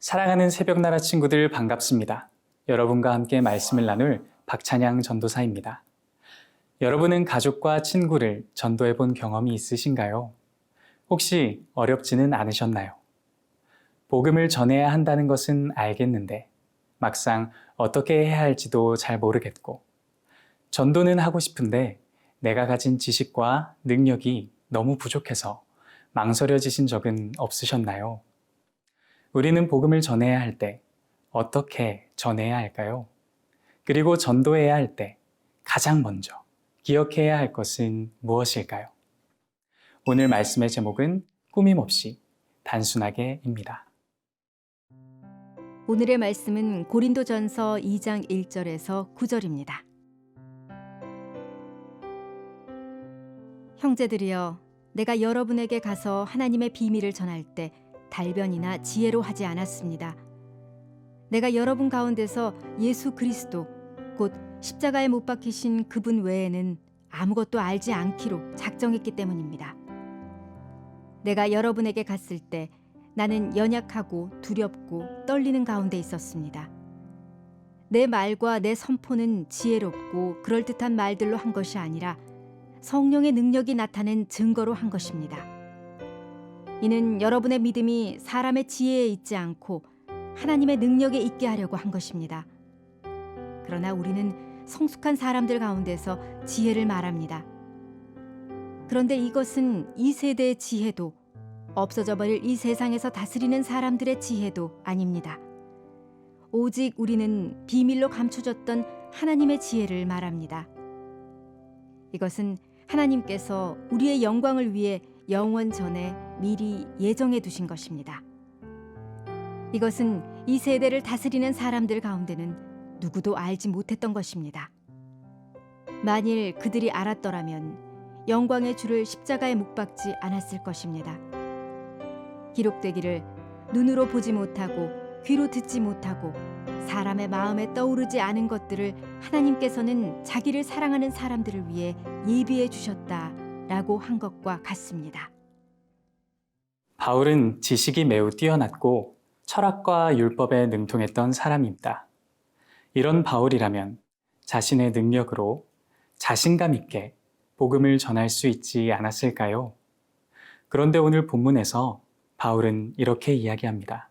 사랑하는 새벽나라 친구들 반갑습니다. 여러분과 함께 말씀을 나눌 박찬양 전도사입니다. 여러분은 가족과 친구를 전도해 본 경험이 있으신가요? 혹시 어렵지는 않으셨나요? 복음을 전해야 한다는 것은 알겠는데 막상 어떻게 해야 할지도 잘 모르겠고 전도는 하고 싶은데 내가 가진 지식과 능력이 너무 부족해서 망설여지신 적은 없으셨나요? 우리는 복음을 전해야 할 때 어떻게 전해야 할까요? 그리고 전도해야 할 때 가장 먼저 기억해야 할 것은 무엇일까요? 오늘 말씀의 제목은 꾸밈없이 단순하게입니다. 오늘의 말씀은 고린도전서 2장 1절에서 9절입니다. 형제들이여, 내가 여러분에게 가서 하나님의 비밀을 전할 때 달변이나 지혜로 하지 않았습니다. 내가 여러분 가운데서 예수 그리스도 곧 십자가에 못 박히신 그분 외에는 아무것도 알지 않기로 작정했기 때문입니다. 내가 여러분에게 갔을 때 나는 연약하고 두렵고 떨리는 가운데 있었습니다. 내 말과 내 선포는 지혜롭고 그럴듯한 말들로 한 것이 아니라 성령의 능력이 나타낸 증거로 한 것입니다. 이는 여러분의 믿음이 사람의 지혜에 있지 않고 하나님의 능력에 있게 하려고 한 것입니다. 그러나 우리는 성숙한 사람들 가운데서 지혜를 말합니다. 그런데 이것은 이 세대의 지혜도 없어져 버릴 이 세상에서 다스리는 사람들의 지혜도 아닙니다. 오직 우리는 비밀로 감춰졌던 하나님의 지혜를 말합니다. 이것은 하나님께서 우리의 영광을 위해 영원 전에 미리 예정해 두신 것입니다. 이것은 이 세대를 다스리는 사람들 가운데는 누구도 알지 못했던 것입니다. 만일 그들이 알았더라면 영광의 주를 십자가에 못 박지 않았을 것입니다. 기록되기를 눈으로 보지 못하고 귀로 듣지 못하고 사람의 마음에 떠오르지 않은 것들을 하나님께서는 자기를 사랑하는 사람들을 위해 예비해 주셨다라고 한 것과 같습니다. 바울은 지식이 매우 뛰어났고 철학과 율법에 능통했던 사람입니다. 이런 바울이라면 자신의 능력으로 자신감 있게 복음을 전할 수 있지 않았을까요? 그런데 오늘 본문에서 바울은 이렇게 이야기합니다.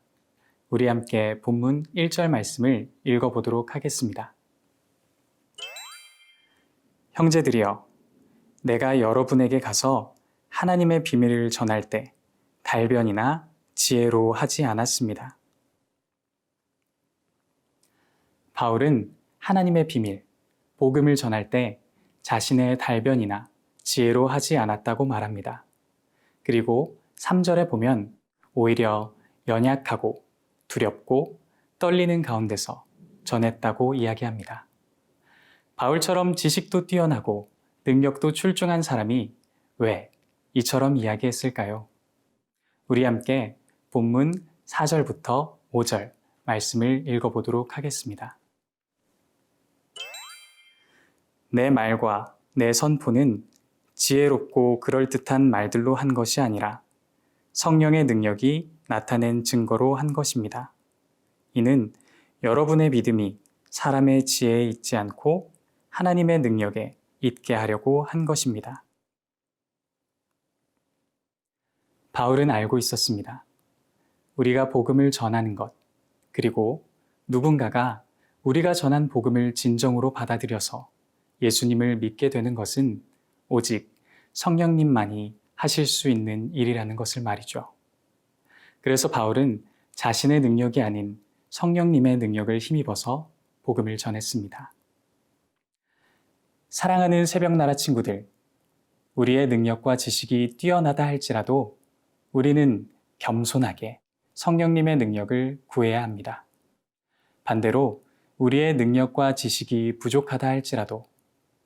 우리 함께 본문 1절 말씀을 읽어보도록 하겠습니다. 형제들이여, 내가 여러분에게 가서 하나님의 비밀을 전할 때 달변이나 지혜로 하지 않았습니다. 바울은 하나님의 비밀, 복음을 전할 때 자신의 달변이나 지혜로 하지 않았다고 말합니다. 그리고 3절에 보면 오히려 연약하고 두렵고 떨리는 가운데서 전했다고 이야기합니다. 바울처럼 지식도 뛰어나고 능력도 출중한 사람이 왜 이처럼 이야기했을까요? 우리 함께 본문 4절부터 5절 말씀을 읽어보도록 하겠습니다. 내 말과 내 선포는 지혜롭고 그럴듯한 말들로 한 것이 아니라 성령의 능력이 나타낸 증거로 한 것입니다. 이는 여러분의 믿음이 사람의 지혜에 있지 않고 하나님의 능력에 있게 하려고 한 것입니다. 바울은 알고 있었습니다. 우리가 복음을 전하는 것, 그리고 누군가가 우리가 전한 복음을 진정으로 받아들여서 예수님을 믿게 되는 것은 오직 성령님만이 하실 수 있는 일이라는 것을 말이죠. 그래서 바울은 자신의 능력이 아닌 성령님의 능력을 힘입어서 복음을 전했습니다. 사랑하는 새벽나라 친구들, 우리의 능력과 지식이 뛰어나다 할지라도 우리는 겸손하게 성령님의 능력을 구해야 합니다. 반대로 우리의 능력과 지식이 부족하다 할지라도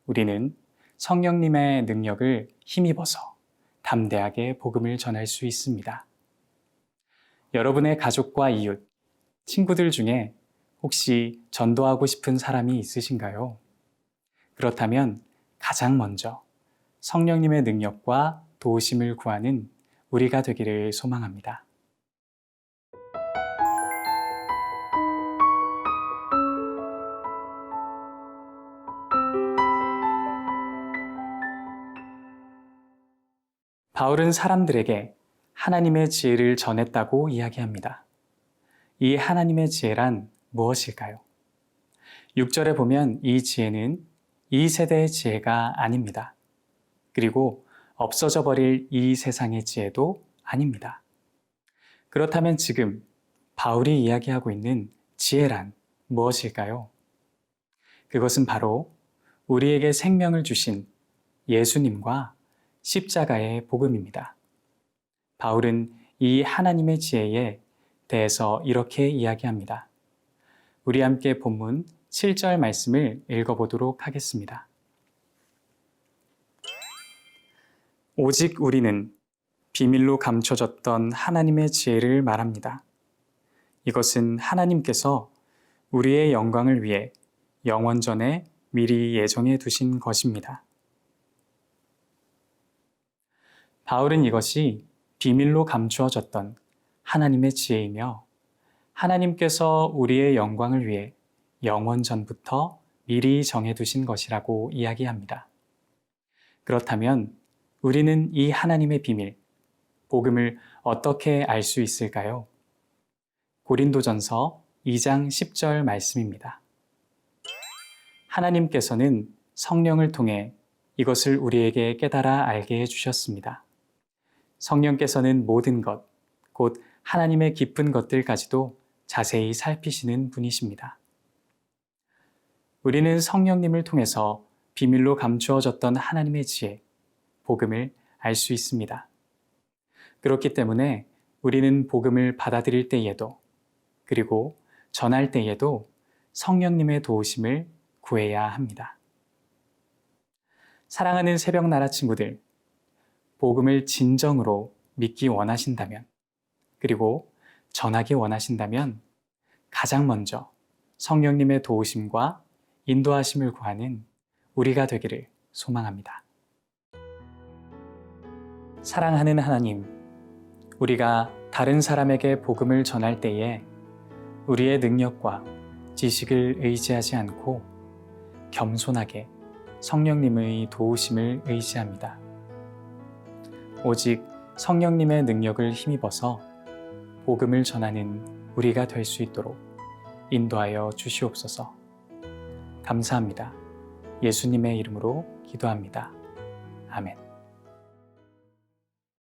우리는 성령님의 능력을 힘입어서 담대하게 복음을 전할 수 있습니다. 여러분의 가족과 이웃, 친구들 중에 혹시 전도하고 싶은 사람이 있으신가요? 그렇다면 가장 먼저 성령님의 능력과 도우심을 구하는 우리가 되기를 소망합니다. 바울은 사람들에게 하나님의 지혜를 전했다고 이야기합니다. 이 하나님의 지혜란 무엇일까요? 6절에 보면 이 지혜는 이 세대의 지혜가 아닙니다. 그리고 없어져 버릴 이 세상의 지혜도 아닙니다. 그렇다면 지금 바울이 이야기하고 있는 지혜란 무엇일까요? 그것은 바로 우리에게 생명을 주신 예수님과 십자가의 복음입니다. 바울은 이 하나님의 지혜에 대해서 이렇게 이야기합니다. 우리 함께 본문 7절 말씀을 읽어보도록 하겠습니다. 오직 우리는 비밀로 감춰졌던 하나님의 지혜를 말합니다. 이것은 하나님께서 우리의 영광을 위해 영원전에 미리 예정해 두신 것입니다. 바울은 이것이 비밀로 감추어졌던 하나님의 지혜이며 하나님께서 우리의 영광을 위해 영원전부터 미리 정해두신 것이라고 이야기합니다. 그렇다면 우리는 이 하나님의 비밀, 복음을 어떻게 알 수 있을까요? 고린도전서 2장 10절 말씀입니다. 하나님께서는 성령을 통해 이것을 우리에게 깨달아 알게 해주셨습니다. 성령께서는 모든 것, 곧 하나님의 깊은 것들까지도 자세히 살피시는 분이십니다. 우리는 성령님을 통해서 비밀로 감추어졌던 하나님의 지혜, 복음을 알 수 있습니다. 그렇기 때문에 우리는 복음을 받아들일 때에도 그리고 전할 때에도 성령님의 도우심을 구해야 합니다. 사랑하는 새벽나라 친구들, 복음을 진정으로 믿기 원하신다면 그리고 전하기 원하신다면 가장 먼저 성령님의 도우심과 인도하심을 구하는 우리가 되기를 소망합니다. 사랑하는 하나님, 우리가 다른 사람에게 복음을 전할 때에 우리의 능력과 지식을 의지하지 않고 겸손하게 성령님의 도우심을 의지합니다. 오직 성령님의 능력을 힘입어서 복음을 전하는 우리가 될 수 있도록 인도하여 주시옵소서. 감사합니다. 예수님의 이름으로 기도합니다. 아멘.